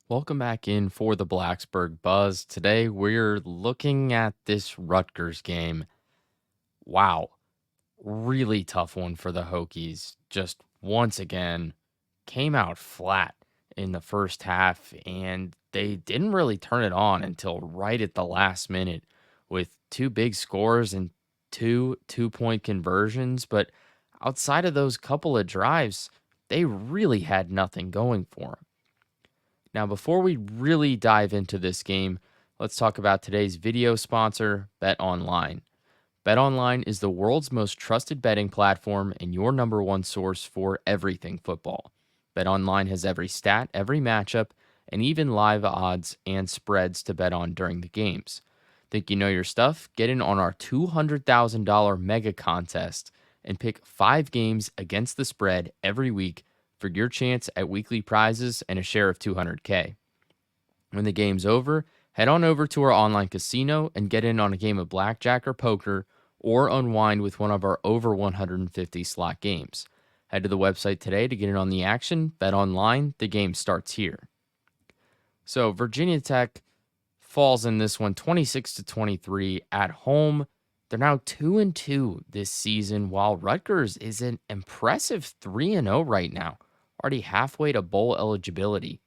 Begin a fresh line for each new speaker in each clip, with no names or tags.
Welcome back in for the Blacksburg Buzz. Today we're looking at this Rutgers game. Wow, really tough one for the Hokies. Just once again, came out flat in the first half, and they didn't really turn it on until right at the last minute with two big scores and two 2-point conversions. But outside of those couple of drives, they really had nothing going for them. Now, before we really dive into this game, let's talk about today's video sponsor, Bet Online. Bet Online is the world's most trusted betting platform and your number one source for everything football. Bet Online has every stat, every matchup, and even live odds and spreads to bet on during the games. Think you know your stuff? Get in on our $200,000 mega contest and pick 5 games against the spread every week for your chance at weekly prizes and a share of 200K. When the game's over, head on over to our online casino and get in on a game of blackjack or poker or unwind with one of our over 150 slot games. Head to the website today to get in on the action. Bet online, the game starts here. So, Virginia Tech falls in this one 26-23 at home. They're now 2-2 this season, while Rutgers is an impressive 3-0 right now, already halfway to bowl eligibility.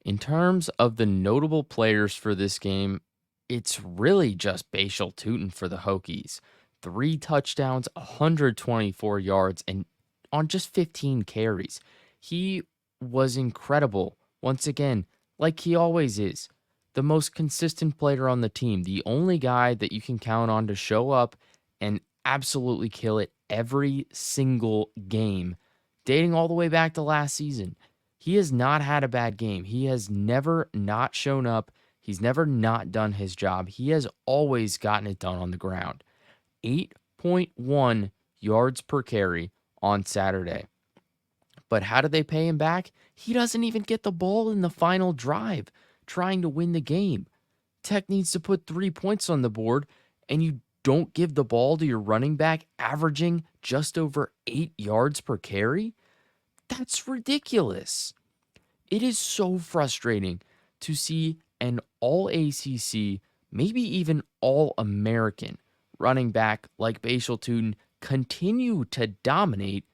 In terms of the notable players for this game, it's really just Bashal Tootin for the Hokies. 3 touchdowns, 124 yards, and on just 15 carries. He was incredible. Once again, like he always is, the most consistent player on the team, the only guy that you can count on to show up and absolutely kill it every single game, dating all the way back to last season. He has not had a bad game. He has never not shown up. He's never not done his job. He has always gotten it done on the ground. 8.1 yards per carry on Saturday. But how do they pay him back? He doesn't even get the ball in the final drive trying to win the game. Tech needs to put 3 points on the board, and you don't give the ball to your running back averaging just over 8 yards per carry? That's ridiculous. It is so frustrating to see an all ACC, maybe even all American running back like Bashal Tootin continue to dominate,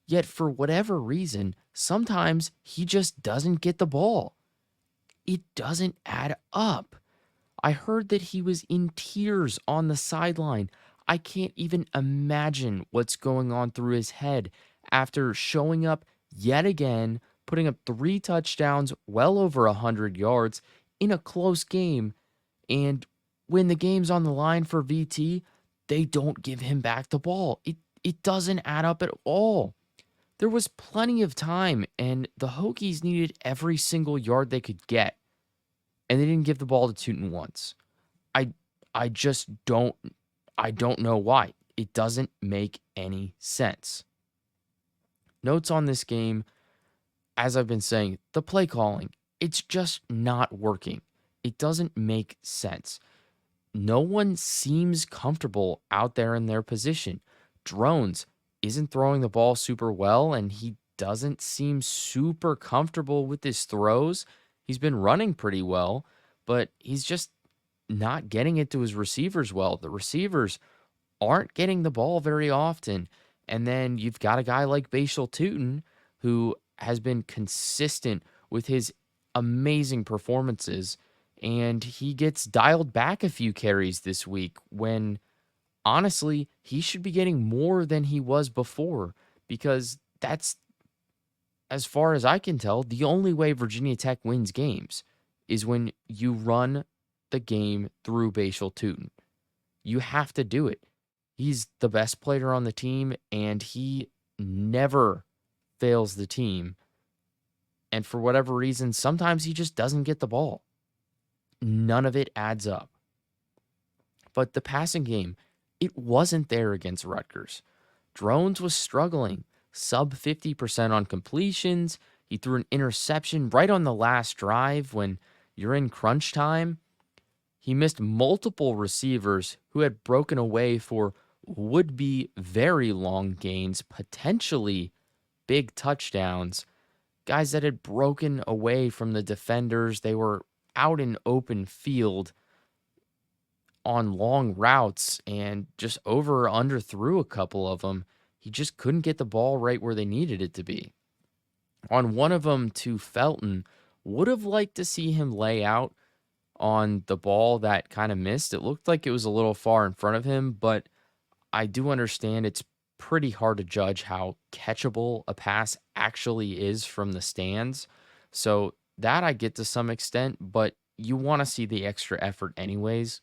yet for whatever reason, sometimes he just doesn't get the ball. It doesn't add up. I heard that he was in tears on the sideline. I can't even imagine what's going on through his head after showing up yet again, putting up 3 touchdowns, well over 100 yards in a close game. And when the game's on the line for VT, they don't give him back the ball. It doesn't add up at all. There was plenty of time, and the Hokies needed every single yard they could get, and they didn't give the ball to Tootin once. I I just don't know why. It doesn't make any sense. Notes on this game, as I've been saying, the play calling, it's just not working. It doesn't make sense. No one seems comfortable out there in their position. Drones isn't throwing the ball super well, and he doesn't seem super comfortable with his throws. He's been running pretty well, but he's just not getting it to his receivers well. The receivers aren't getting the ball very often. And then you've got a guy like Bashal Tootin who has been consistent with his amazing performances, and he gets dialed back a few carries this week when honestly he should be getting more than he was before, because that's, as far as I can tell, the only way Virginia Tech wins games is when you run the game through Bashal Tootin. You have to do it. He's the best player on the team, and he never fails the team. And for whatever reason, sometimes he just doesn't get the ball. None of it adds up. But the passing game, it wasn't there against Rutgers. Drones was struggling, sub 50% on completions. He threw an interception right on the last drive when you're in crunch time. He missed multiple receivers who had broken away for would-be very long gains, potentially big touchdowns. guys that had broken away from the defenders. They were out in open field on long routes and just over or underthrew a couple of them. He just couldn't get the ball right where they needed it to be. On one of them to Felton, would have liked to see him lay out on the ball that kind of missed. It looked like it was a little far in front of him, but I do understand it's pretty hard to judge how catchable a pass actually is from the stands. So that I get to some extent, but you want to see the extra effort anyways.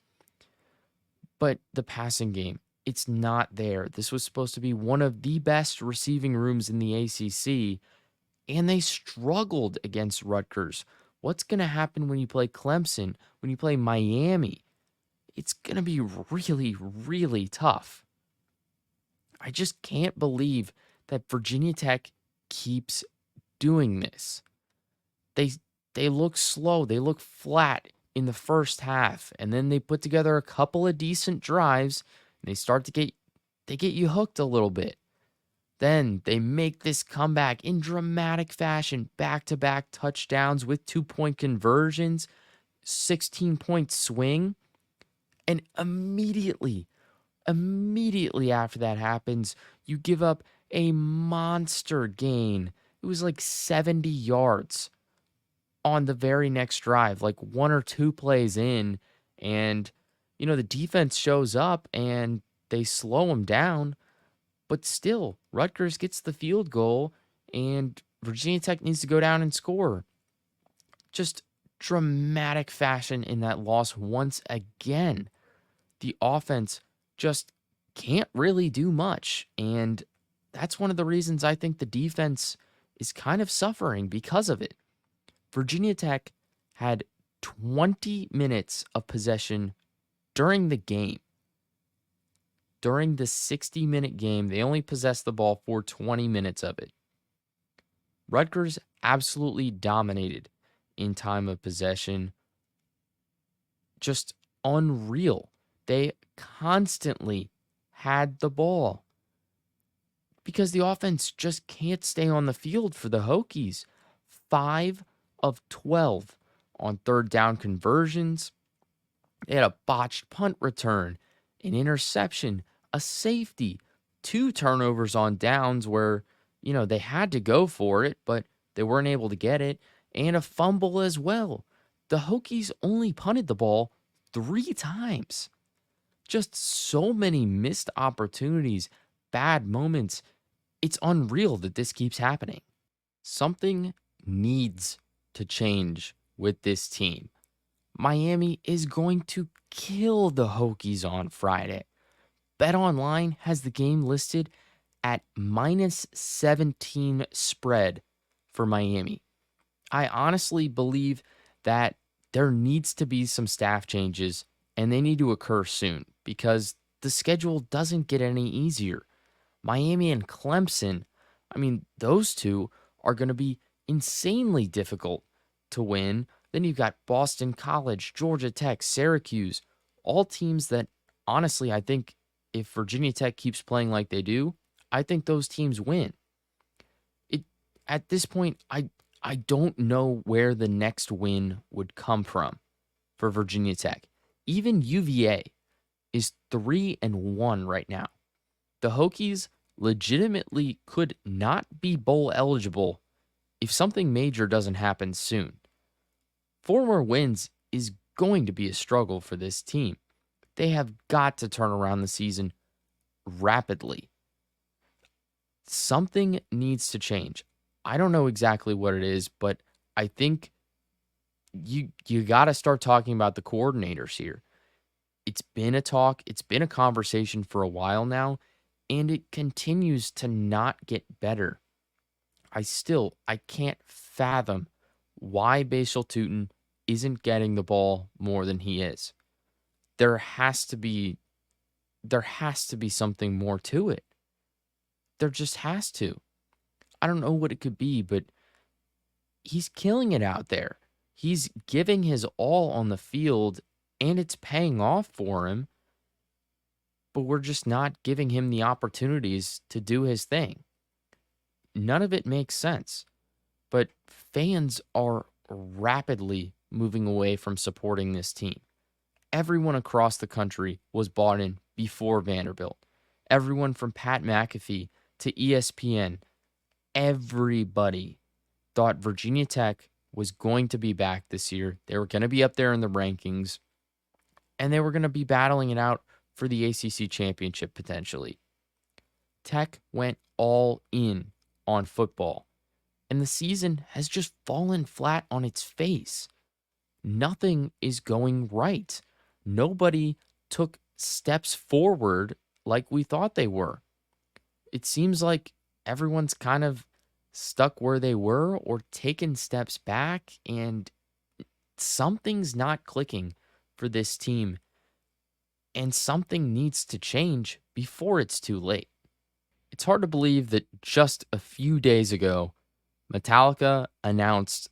But the passing game, it's not there. This was supposed to be one of the best receiving rooms in the ACC, and they struggled against Rutgers. What's going to happen when you play Clemson, when you play Miami? It's going to be really, really tough. I just can't believe that Virginia Tech keeps doing this. They they look slow, they look flat in the first half, and then they put together a couple of decent drives and they get you hooked a little bit. Then they make this comeback in dramatic fashion, back-to-back touchdowns with 2-point conversions, 16-point swing, and immediately after that happens, you give up a monster gain. It was like 70 yards on the very next drive, like one or two plays in. And, the defense shows up and they slow them down. But still, Rutgers gets the field goal and Virginia Tech needs to go down and score. Just dramatic fashion in that loss once again. The offense just can't really do much. And that's one of the reasons I think the defense is kind of suffering because of it. Virginia Tech had 20 minutes of possession during the game. During the 60-minute game, they only possessed the ball for 20 minutes of it. Rutgers absolutely dominated in time of possession. Just unreal. They constantly had the ball because the offense just can't stay on the field for the Hokies. 5 of 12 on third down conversions. They had a botched punt return, an interception, a safety, 2 turnovers on downs where, they had to go for it, but they weren't able to get it, and a fumble as well. The Hokies only punted the ball 3 times. Just so many missed opportunities, bad moments. It's unreal that this keeps happening. Something needs to change with this team. Miami is going to kill the Hokies on Friday. BetOnline has the game listed at -17 spread for Miami. I honestly believe that there needs to be some staff changes and they need to occur soon because the schedule doesn't get any easier. Miami and Clemson, those two are going to be insanely difficult to win. Then you've got Boston College, Georgia Tech, Syracuse, all teams that honestly, I think if Virginia Tech keeps playing like they do, I think those teams win. At this point, I don't know where the next win would come from for Virginia Tech. Even UVA is 3-1 right now. The Hokies legitimately could not be bowl eligible if something major doesn't happen soon. 4 more wins is going to be a struggle for this team. They have got to turn around the season rapidly. Something needs to change. I don't know exactly what it is, but I think you got to start talking about the coordinators here. It's been a talk, it's been a conversation for a while now, and it continues to not get better. I can't fathom why Bashal Tutin isn't getting the ball more than he is. There has to be something more to it. There just has to. I don't know what it could be, but he's killing it out there. He's giving his all on the field, and it's paying off for him, but we're just not giving him the opportunities to do his thing. None of it makes sense. but fans are rapidly moving away from supporting this team. Everyone across the country was bought in before Vanderbilt. Everyone from Pat McAfee to ESPN, everybody thought Virginia Tech was going to be back this year. They were going to be up there in the rankings, and they were going to be battling it out for the ACC championship potentially. Tech went all in on football, and the season has just fallen flat on its face. Nothing is going right. Nobody took steps forward like we thought they were. It seems like everyone's kind of stuck where they were or taken steps back, and something's not clicking for this team, and something needs to change before it's too late. It's hard to believe that just a few days ago, Metallica announced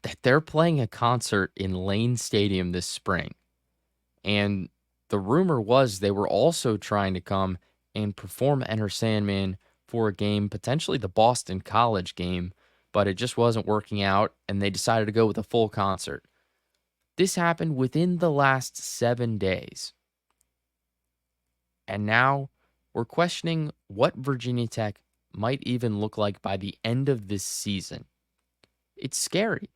that they're playing a concert in Lane Stadium this spring. And the rumor was they were also trying to come and perform Enter Sandman for a game, potentially the Boston College game, but it just wasn't working out, and they decided to go with a full concert. This happened within the last 7 days. And now we're questioning what Virginia Tech might even look like by the end of this season. It's scary.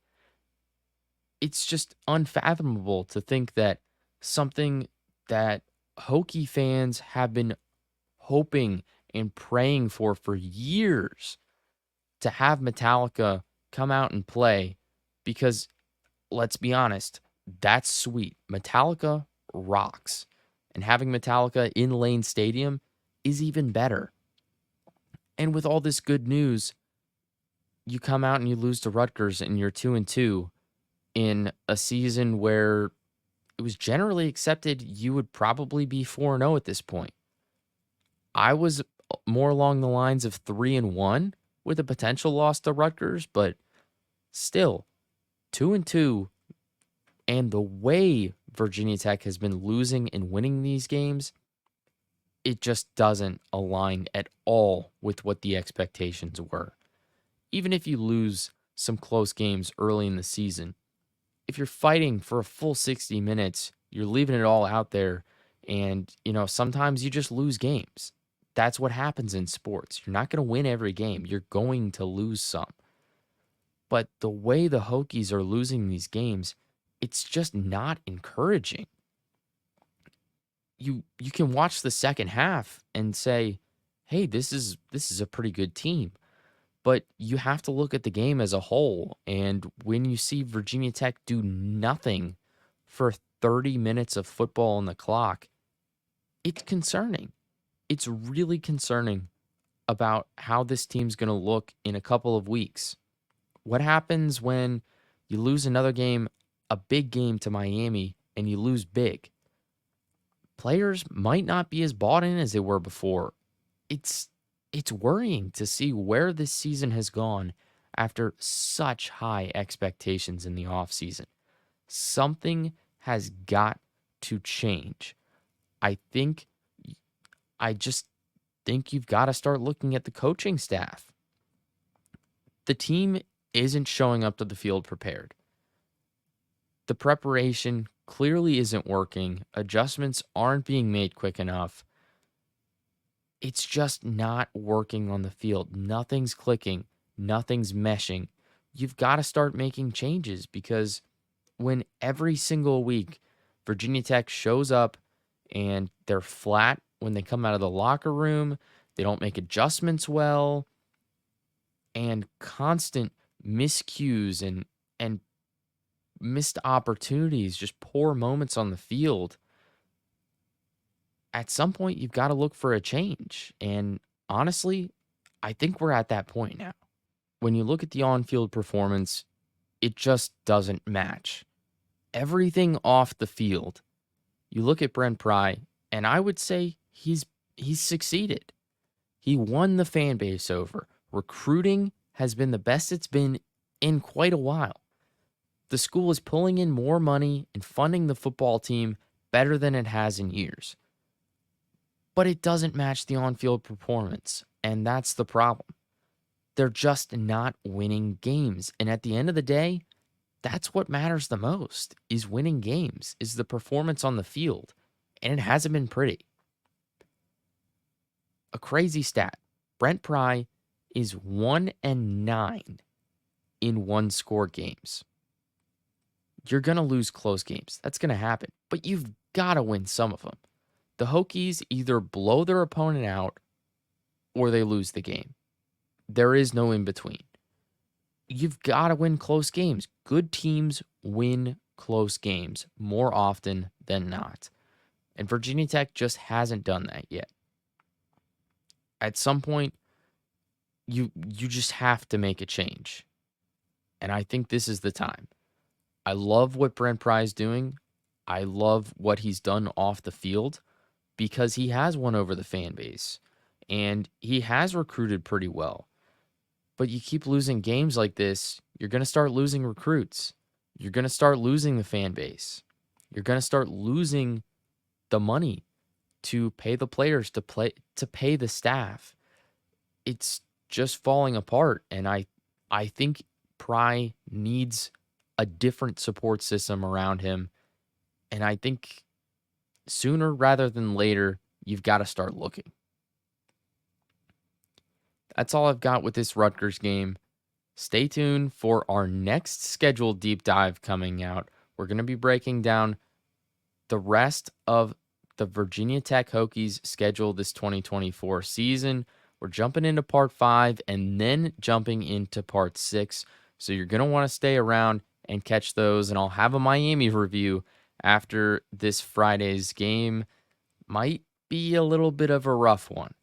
It's just unfathomable to think that something that Hokie fans have been hoping and praying for years, to have Metallica come out and play, because let's be honest, that's sweet. Metallica rocks. And having Metallica in Lane Stadium is even better. And with all this good news, you come out and you lose to Rutgers and you're 2-2 in a season where it was generally accepted you would probably be 4-0 at this point. I was more along the lines of 3-1 with a potential loss to Rutgers, but still 2-2, and the way Virginia Tech has been losing and winning these games, it just doesn't align at all with what the expectations were. Even if you lose some close games early in the season, if you're fighting for a full 60 minutes, you're leaving it all out there, and sometimes you just lose games. That's what happens in sports. You're not going to win every game. You're going to lose some. But the way the Hokies are losing these games, it's just not encouraging. You can watch the second half and say, "Hey, this is a pretty good team." But you have to look at the game as a whole, and when you see Virginia Tech do nothing for 30 minutes of football on the clock, it's concerning. It's really concerning about how this team's going to look in a couple of weeks. What happens when you lose another game, a big game to Miami, and you lose big? Players might not be as bought in as they were before. It's worrying to see where this season has gone after such high expectations in the offseason. Something has got to change. I just think you've got to start looking at the coaching staff. The team isn't showing up to the field prepared. The preparation clearly isn't working. Adjustments aren't being made quick enough. It's just not working on the field. Nothing's clicking. Nothing's meshing. You've got to start making changes, because when every single week Virginia Tech shows up and they're flat when they come out of the locker room, they don't make adjustments well, and constant miscues and missed opportunities, just poor moments on the field, at some point you've got to look for a change. And honestly, I think we're at that point now. When you look at the on-field performance, it just doesn't match. Everything off the field, you look at Brent Pry, and I would say he's succeeded. He won the fan base over. Recruiting has been the best it's been in quite a while. The school is pulling in more money and funding the football team better than it has in years. But it doesn't match the on-field performance, and that's the problem. they're just not winning games. And at the end of the day, that's what matters the most is winning games, is the performance on the field. And it hasn't been pretty. A crazy stat. Brent Pry is 1-9 in one-score games. You're going to lose close games. That's going to happen. But you've got to win some of them. The Hokies either blow their opponent out or they lose the game. There is no in between. You've got to win close games. Good teams win close games more often than not. And Virginia Tech just hasn't done that yet. At some point, you just have to make a change. And I think this is the time. I love what Brent Pry is doing. I love what he's done off the field because he has won over the fan base and he has recruited pretty well. But you keep losing games like this, you're going to start losing recruits. You're going to start losing the fan base. You're going to start losing the money to pay the players, to pay the staff. It's just falling apart. And I think Pry needs a different support system around him. And I think sooner rather than later, you've got to start looking. That's all I've got with this Rutgers game. Stay tuned for our next scheduled deep dive coming out. We're going to be breaking down the rest of the Virginia Tech Hokies schedule this 2024 season. We're jumping into part 5 and then jumping into part 6. So you're going to want to stay around and catch those. And I'll have a Miami review after this Friday's game. Might be a little bit of a rough one,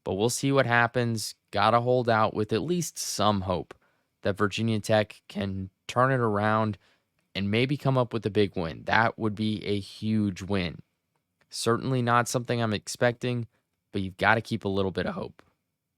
but we'll see what happens. Gotta hold out with at least some hope that Virginia Tech can turn it around and maybe come up with a big win. That would be a huge win. Certainly not something I'm expecting, but you've got to keep a little bit of hope.